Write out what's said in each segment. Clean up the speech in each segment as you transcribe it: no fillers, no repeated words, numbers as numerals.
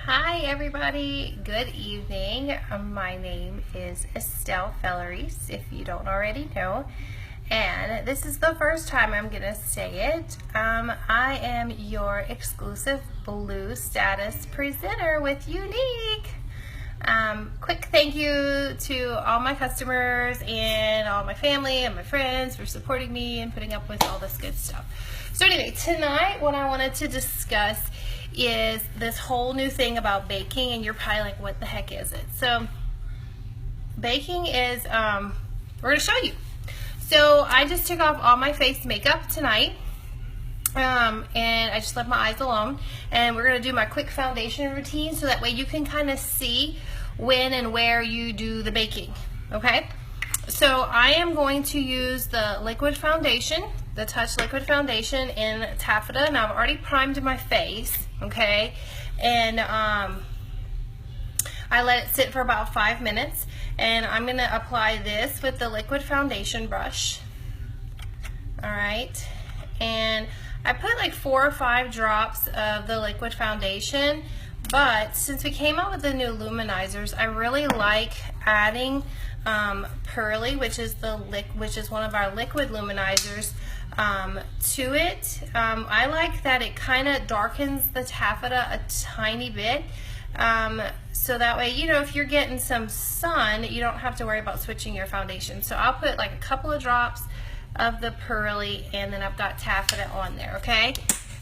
Hi everybody, good evening. My name is Estelle Felleries, if you don't already know, and this is the first time I'm gonna say it. I am your exclusive Blue Status presenter with Younqiue. Quick thank you to all my customers and all my family and my friends for supporting me and putting up with all this good stuff. So anyway, tonight what I wanted to discuss is this whole new thing about baking, and you're probably like, what the heck is it? So baking is, we're going to show you. So I just took off all my face makeup tonight, and I just left my eyes alone, and we're going to do my quick foundation routine so that way you can kind of see when and where you do the baking, okay? So I am going to use the liquid foundation, the Touch Liquid Foundation in Taffeta, and I've already primed my face, okay? And I let it sit for about 5 minutes, and I'm going to apply this with the liquid foundation brush, all right? And I put like 4 or 5 drops of the liquid foundation, but since we came out with the new luminizers, I really like adding Pearly, which is one of our liquid luminizers, to it. I like that it kind of darkens the taffeta a tiny bit, so that way, you know, if you're getting some sun, you don't have to worry about switching your foundation. So I'll put like a couple of drops of the Pearly, and then I've got taffeta on there, okay?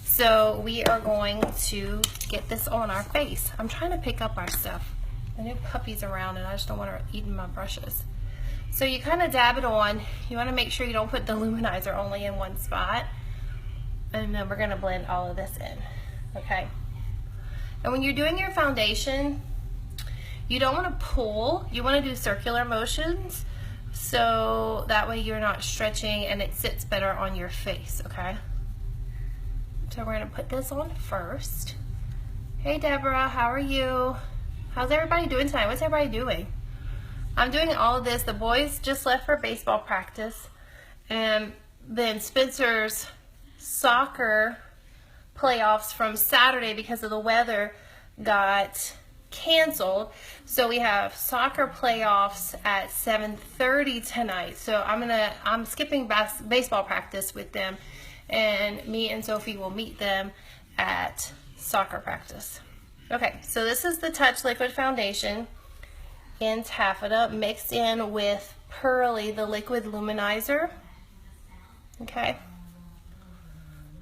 So we are going to get this on our face. I'm trying to pick up our stuff. The new puppy's around and I just don't want her eating my brushes. So you kind of dab it on. You want to make sure you don't put the luminizer only in one spot. And then we're going to blend all of this in, okay? And when you're doing your foundation, you don't want to pull. You want to do circular motions, so that way you're not stretching and it sits better on your face, okay? So we're going to put this on first. Hey Deborah, how are you? How's everybody doing tonight? What's everybody doing? I'm doing all of this. The boys just left for baseball practice, and then Spencer's soccer playoffs from Saturday because of the weather got canceled. So we have soccer playoffs at 7:30 tonight. So I'm skipping baseball practice with them, and me and Sophie will meet them at soccer practice. Okay, so this is the Touch Liquid Foundation in Taffeta mixed in with Pearly, the liquid luminizer. Okay.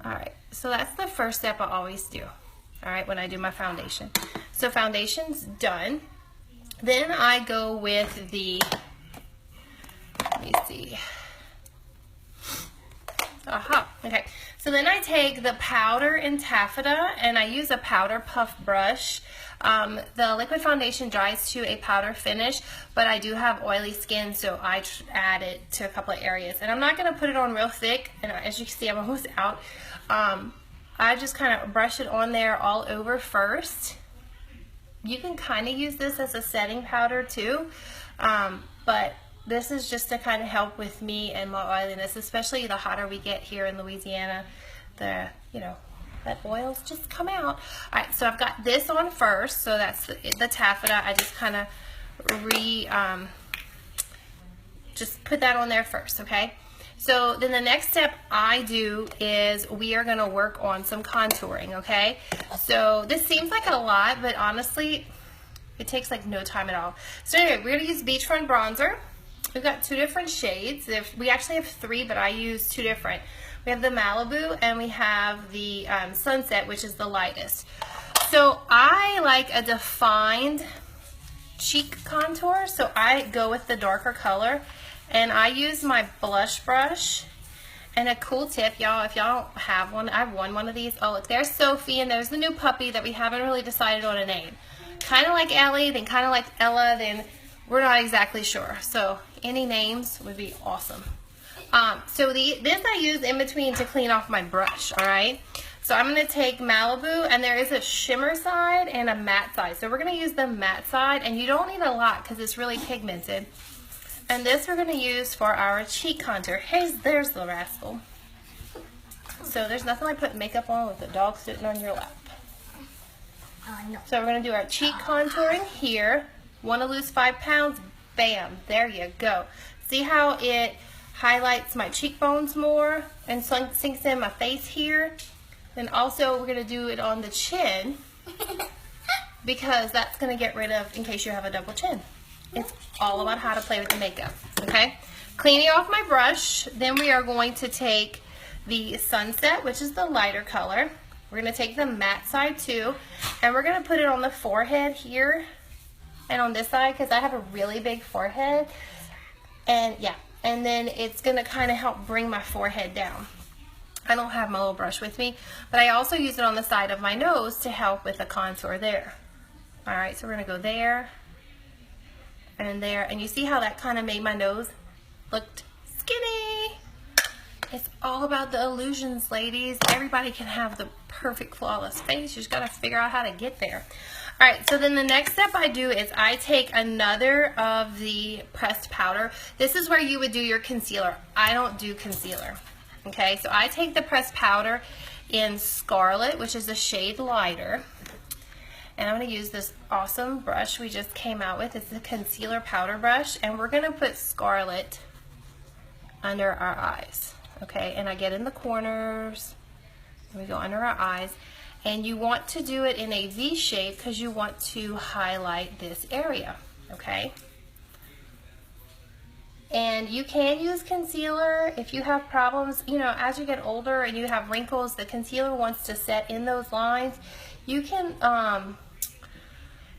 All right, so that's the first step I always do, all right, when I do my foundation. So foundation's done. Then I go with the, let me see. Aha, okay. So then I take the powder in Taffeta and I use a powder puff brush. The liquid foundation dries to a powder finish, but I do have oily skin, so I add it to a couple of areas. And I'm not going to put it on real thick, and as you can see, I'm almost out. I just kind of brush it on there all over first. You can kind of use this as a setting powder too, but this is just to kind of help with me and my oiliness, especially the hotter we get here in Louisiana. That oils just come out. All right, so I've got this on first, so that's the taffeta. I just kind of just put that on there first, okay? So then the next step I do is we are going to work on some contouring, okay? So this seems like a lot, but honestly, it takes like no time at all. So anyway, we're going to use Beachfront Bronzer. We've got 2 different shades. We actually have 3, but I use 2 different. We have the Malibu and we have the Sunset, which is the lightest. So I like a defined cheek contour, so I go with the darker color, and I use my blush brush. And a cool tip, y'all, if y'all don't have one, I've won one of these. Oh, look, there's Sophie, and there's the new puppy that we haven't really decided on a name. Kind of like Ellie, then kind of like Ella, then we're not exactly sure. So any names would be awesome. So this I use in between to clean off my brush, all right? So I'm going to take Malibu, and there is a shimmer side and a matte side. So we're going to use the matte side, and you don't need a lot because it's really pigmented. And this we're going to use for our cheek contour. Hey, there's the rascal. So there's nothing like putting makeup on with the dog sitting on your lap. Oh, So we're going to do our cheek contouring here. Want to lose 5 pounds? Bam, there you go. See how it highlights my cheekbones more and sinks in my face here? Then also we're going to do it on the chin because that's going to get rid of, in case you have a double chin. It's all about how to play with the makeup, okay? Cleaning off my brush, then we are going to take the Sunset, which is the lighter color. We're going to take the matte side too, and we're going to put it on the forehead here and on this side because I have a really big forehead. And yeah, and then it's going to kind of help bring my forehead down. I don't have my little brush with me, but I also use it on the side of my nose to help with the contour there. Alright, so we're going to go there and there, and you see how that kind of made my nose look skinny. It's all about the illusions, ladies. Everybody can have the perfect flawless face. You just got to figure out how to get there. Alright, so then the next step I do is I take another of the pressed powder. This is where you would do your concealer. I don't do concealer. Okay, so I take the pressed powder in Scarlet, which is a shade lighter. And I'm going to use this awesome brush we just came out with. It's a concealer powder brush. And we're going to put Scarlet under our eyes. Okay, and I get in the corners. And we go under our eyes. And you want to do it in a V shape because you want to highlight this area. Okay? And you can use concealer if you have problems, you know, as you get older and you have wrinkles, the concealer wants to set in those lines. You can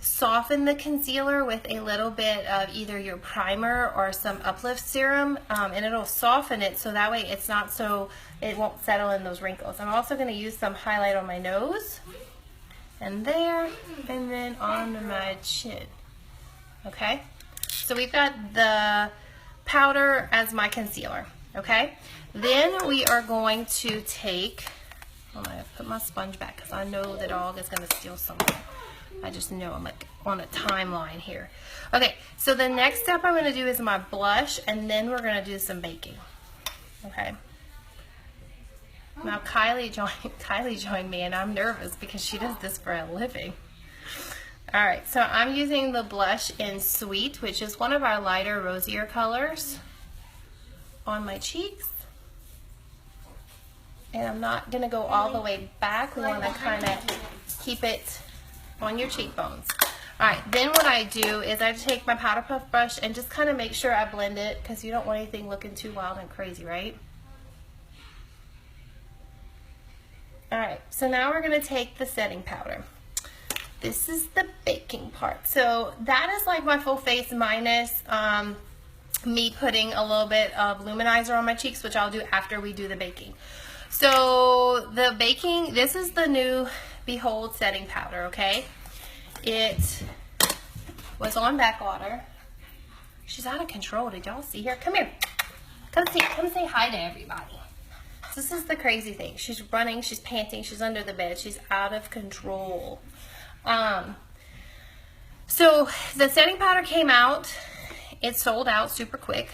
soften the concealer with a little bit of either your primer or some uplift serum, and it'll soften it so that way it's not so, it won't settle in those wrinkles. I'm also going to use some highlight on my nose and there, and then on my chin. Okay, so we've got the powder as my concealer. Okay, then we are going to take, I'm going to put my sponge back because I know the dog is going to steal something. I just know I'm like on a timeline here. Okay, so the next step I'm going to do is my blush, and then we're going to do some baking. Okay. Now Kylie joined me, and I'm nervous because she does this for a living. Alright, so I'm using the blush in Sweet, which is one of our lighter, rosier colors, on my cheeks. And I'm not going to go all the way back. We want to kind of keep it on your cheekbones. Alright, then what I do is I take my powder puff brush and just kind of make sure I blend it because you don't want anything looking too wild and crazy, right? Alright, so now we're going to take the setting powder. This is the baking part. So that is like my full face minus me putting a little bit of luminizer on my cheeks, which I'll do after we do the baking. So the baking, this is the new Behold setting powder, okay? It was on backwater. She's out of control. Did y'all see her? Come here. Come say hi to everybody. So this is the crazy thing. She's running, she's panting, she's under the bed, she's out of control. So the setting powder came out. It sold out super quick.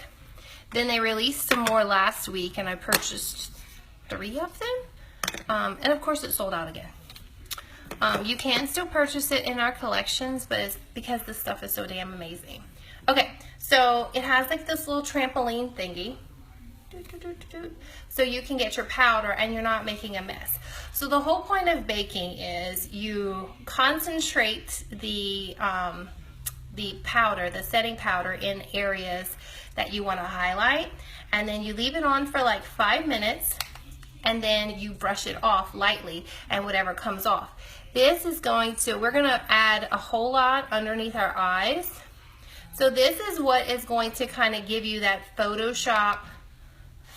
Then they released some more last week, and I purchased 3 of them. And of course it sold out again. You can still purchase it in our collections, but it's because this stuff is so damn amazing. Okay, so it has like this little trampoline thingy. So you can get your powder and you're not making a mess. So the whole point of baking is you concentrate the powder, the setting powder, in areas that you want to highlight, and then you leave it on for like 5 minutes, and then you brush it off lightly, and whatever comes off. This is going to, we're going to add a whole lot underneath our eyes. So this is what is going to kind of give you that Photoshop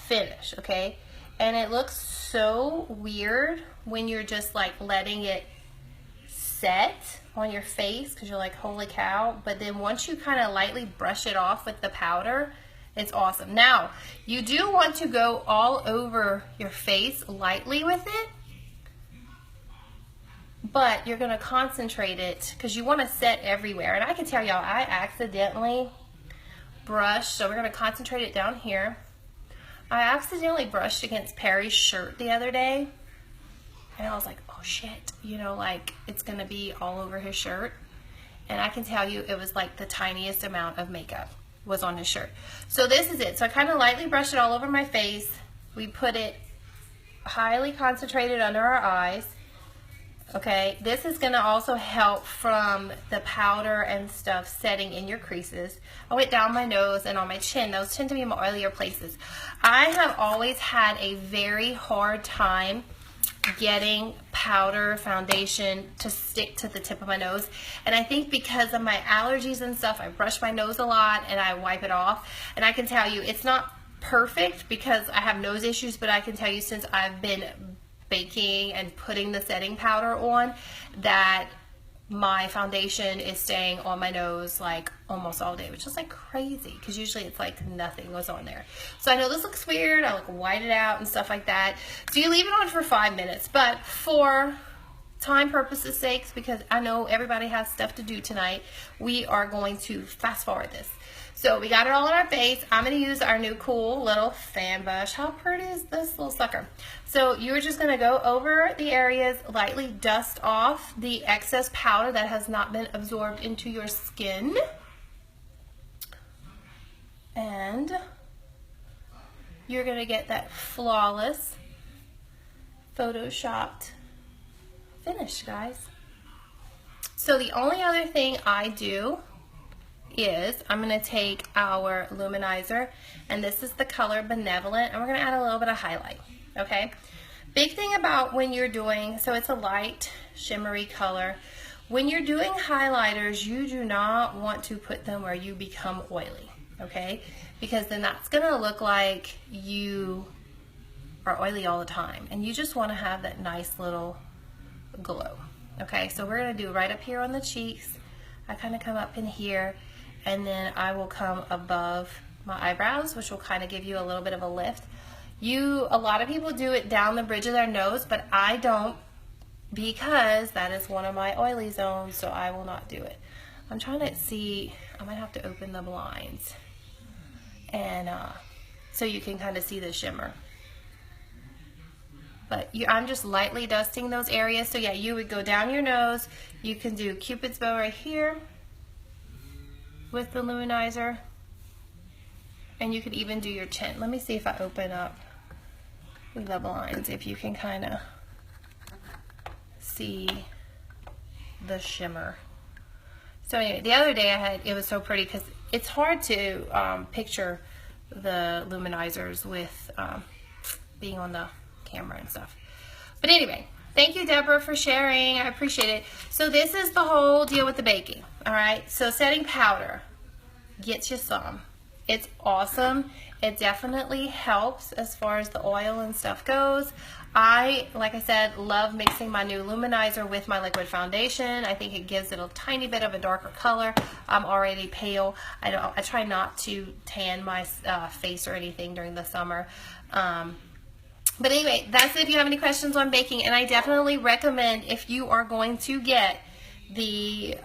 finish, okay? And it looks so weird when you're just like letting it set on your face because you're like, holy cow. But then once you kind of lightly brush it off with the powder, it's awesome. Now, you do want to go all over your face lightly with it, but you're going to concentrate it because you want to set everywhere. And I can tell y'all, I accidentally brushed, so we're going to concentrate it down here. I accidentally brushed against Perry's shirt the other day, And I was like, oh shit, you know, like it's gonna be all over his shirt. And I can tell you it was like the tiniest amount of makeup was on his shirt. So this is it. So I kind of lightly brushed it all over my face. We put it highly concentrated under our eyes. Okay, this is going to also help from the powder and stuff setting in your creases. I went down my nose and on my chin. Those tend to be my oilier places. I have always had a very hard time getting powder foundation to stick to the tip of my nose, and I think because of my allergies and stuff, I brush my nose a lot and I wipe it off. And I can tell you it's not perfect because I have nose issues, but I can tell you since I've been baking and putting the setting powder on that my foundation is staying on my nose like almost all day, which is like crazy because usually it's like nothing was on there. So I know this looks weird. I like white it out and stuff like that. So you leave it on for 5 minutes, but for time purposes sakes, because I know everybody has stuff to do tonight, we are going to fast forward this. So we got it all on our face. I'm going to use our new cool little fan brush. How pretty is this little sucker? So you're just going to go over the areas, lightly dust off the excess powder that has not been absorbed into your skin. And you're going to get that flawless, photoshopped finish, guys. So the only other thing I do is I'm going to take our luminizer, and this is the color Benevolent, and we're going to add a little bit of highlight. Okay, big thing about when you're doing, so it's a light shimmery color, when you're doing highlighters, you do not want to put them where you become oily, okay, because then that's going to look like you are oily all the time, and you just want to have that nice little glow. Okay, so we're going to do right up here on the cheeks. I kind of come up in here, and then I will come above my eyebrows, which will kind of give you a little bit of a lift. A lot of people do it down the bridge of their nose, but I don't, because that is one of my oily zones, so I will not do it. I'm trying to see, I might have to open the blinds, and so you can kind of see the shimmer. But I'm just lightly dusting those areas. So yeah, you would go down your nose. You can do Cupid's bow right here with the luminizer. And you could even do your chin. Let me see if I open up the blinds, if you can kind of see the shimmer. So anyway, the other day it was so pretty because it's hard to picture the luminizers with being on the camera and stuff. But anyway, thank you, Deborah, for sharing. I appreciate it. So this is the whole deal with the baking. All right, so setting powder, get you some. It's awesome. It definitely helps as far as the oil and stuff goes. Like I said, love mixing my new luminizer with my liquid foundation. I think it gives it a tiny bit of a darker color. I'm already pale. I try not to tan my face or anything during the summer. But anyway, that's it if you have any questions on baking. And I definitely recommend, if you are going to get the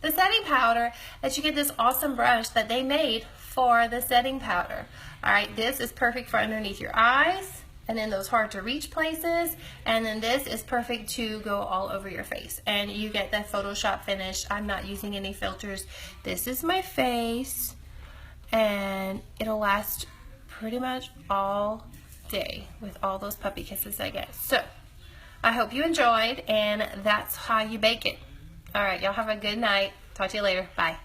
the setting powder, that you get this awesome brush that they made for the setting powder. All right, this is perfect for underneath your eyes and then those hard to reach places, and then this is perfect to go all over your face, and you get that Photoshop finish. I'm not using any filters. This is my face, and it'll last pretty much all day with all those puppy kisses I get. So I hope you enjoyed, and that's how you bake it. All right, y'all have a good night. Talk to you later. Bye.